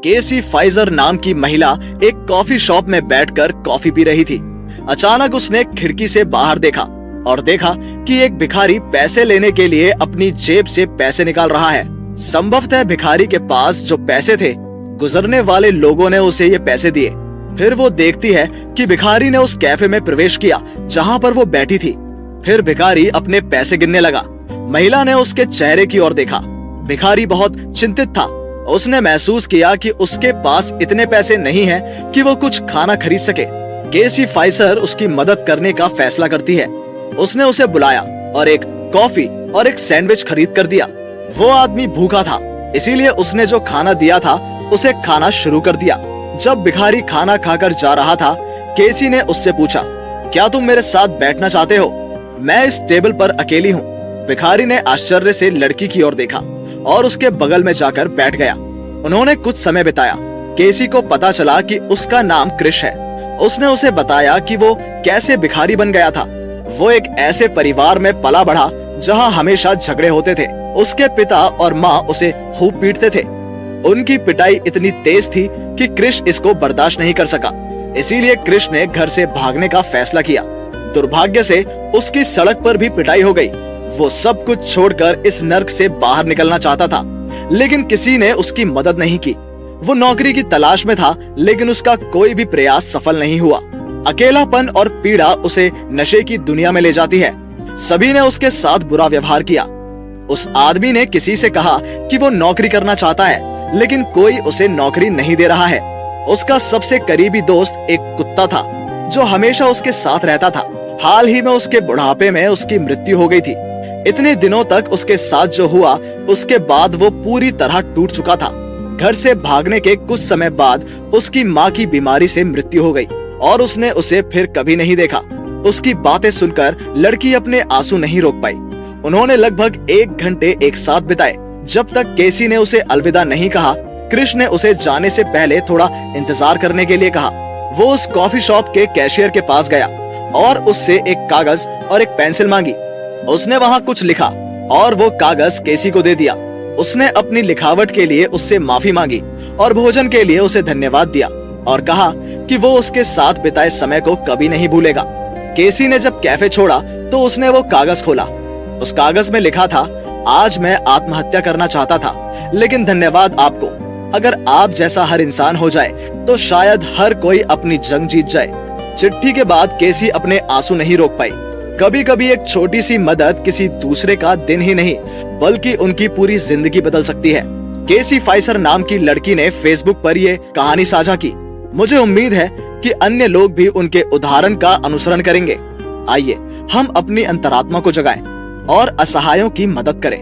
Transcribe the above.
केसी Pfizer नाम की महिला एक कॉफी शॉप में बैठकर कॉफी पी रही थी। अचानक उसने खिड़की से बाहर देखा और देखा कि एक भिखारी पैसे लेने के लिए अपनी जेब से पैसे निकाल रहा है। संभवतः भिखारी के पास जो पैसे थे, गुजरने वाले लोगों ने उसे ये पैसे दिए। फिर वो देखती है कि भिखारी ने उस कैफे में प्रवेश किया जहाँ पर वो बैठी थी। फिर भिखारी अपने पैसे गिनने लगा। महिला ने उसके चेहरे की ओर देखा। भिखारी बहुत चिंतित था। उसने महसूस किया कि उसके पास इतने पैसे नहीं हैं कि वो कुछ खाना खरीद सके। केसी फाइजर उसकी मदद करने का फैसला करती है। उसने उसे बुलाया और एक कॉफी और एक सैंडविच खरीद कर दिया। वो आदमी भूखा था, इसीलिए उसने जो खाना दिया था उसे खाना शुरू कर दिया। जब भिखारी खाना खाकर जा रहा था, केसी ने उससे पूछा, क्या तुम मेरे साथ बैठना चाहते हो? मैं इस टेबल पर अकेली हूँ। भिखारी ने आश्चर्य से लड़की की ओर देखा और उसके बगल में जाकर बैठ गया। उन्होंने कुछ समय बिताया। केसी को पता चला कि उसका नाम क्रिश है। उसने उसे बताया कि वो कैसे भिखारी बन गया था। वो एक ऐसे परिवार में पला बढ़ा जहाँ हमेशा झगड़े होते थे। उसके पिता और माँ उसे खूब पीटते थे। उनकी पिटाई इतनी तेज थी कि क्रिश इसको बर्दाश्त नहीं कर सका। इसीलिए क्रिश ने घर से भागने का फैसला किया। दुर्भाग्य से उसकी सड़क पर भी पिटाई हो गई। वो सब कुछ छोड़कर इस नर्क से बाहर निकलना चाहता था, लेकिन किसी ने उसकी मदद नहीं की। वो नौकरी की तलाश में था, लेकिन उसका कोई भी प्रयास सफल नहीं हुआ। अकेलापन और पीड़ा उसे नशे की दुनिया में ले जाती है। सभी ने उसके साथ बुरा व्यवहार किया। उस आदमी ने किसी से कहा कि वो नौकरी करना चाहता है, लेकिन कोई उसे नौकरी नहीं दे रहा है। उसका सबसे करीबी दोस्त एक कुत्ता था जो हमेशा उसके साथ रहता था। हाल ही में उसके बुढ़ापे में उसकी मृत्यु हो गई थी। इतने दिनों तक उसके साथ जो हुआ, उसके बाद वो पूरी तरह टूट चुका था। घर से भागने के कुछ समय बाद उसकी माँ की बीमारी से मृत्यु हो गई और उसने उसे फिर कभी नहीं देखा। उसकी बातें सुनकर लड़की अपने आंसू नहीं रोक पाई। उन्होंने लगभग 1 घंटे एक साथ बिताए। जब तक केसी ने उसे अलविदा नहीं कहा, क्रिश ने उसे जाने से पहले थोड़ा इंतजार करने के लिए कहा। वो उस कॉफी शॉप के कैशियर के पास गया और उससे एक कागज और एक पेंसिल मांगी। उसने वहाँ कुछ लिखा और वो कागज केसी को दे दिया। उसने अपनी लिखावट के लिए उससे माफी मांगी और भोजन के लिए उसे धन्यवाद दिया और कहा कि वो उसके साथ बिताए समय को कभी नहीं भूलेगा। केसी ने जब कैफे छोड़ा तो उसने वो कागज खोला। उस कागज में लिखा था, आज मैं आत्महत्या करना चाहता था, लेकिन धन्यवाद आपको। अगर आप जैसा हर इंसान हो जाए तो शायद हर कोई अपनी जंग जीत जाए। चिट्ठी के बाद केसी अपने आंसू नहीं रोक पाई। कभी कभी एक छोटी सी मदद किसी दूसरे का दिन ही नहीं बल्कि उनकी पूरी जिंदगी बदल सकती है। केसी फाइजर नाम की लड़की ने फेसबुक पर ये कहानी साझा की। मुझे उम्मीद है कि अन्य लोग भी उनके उदाहरण का अनुसरण करेंगे। आइए हम अपनी अंतरात्मा को जगाएं और असहायों की मदद करें।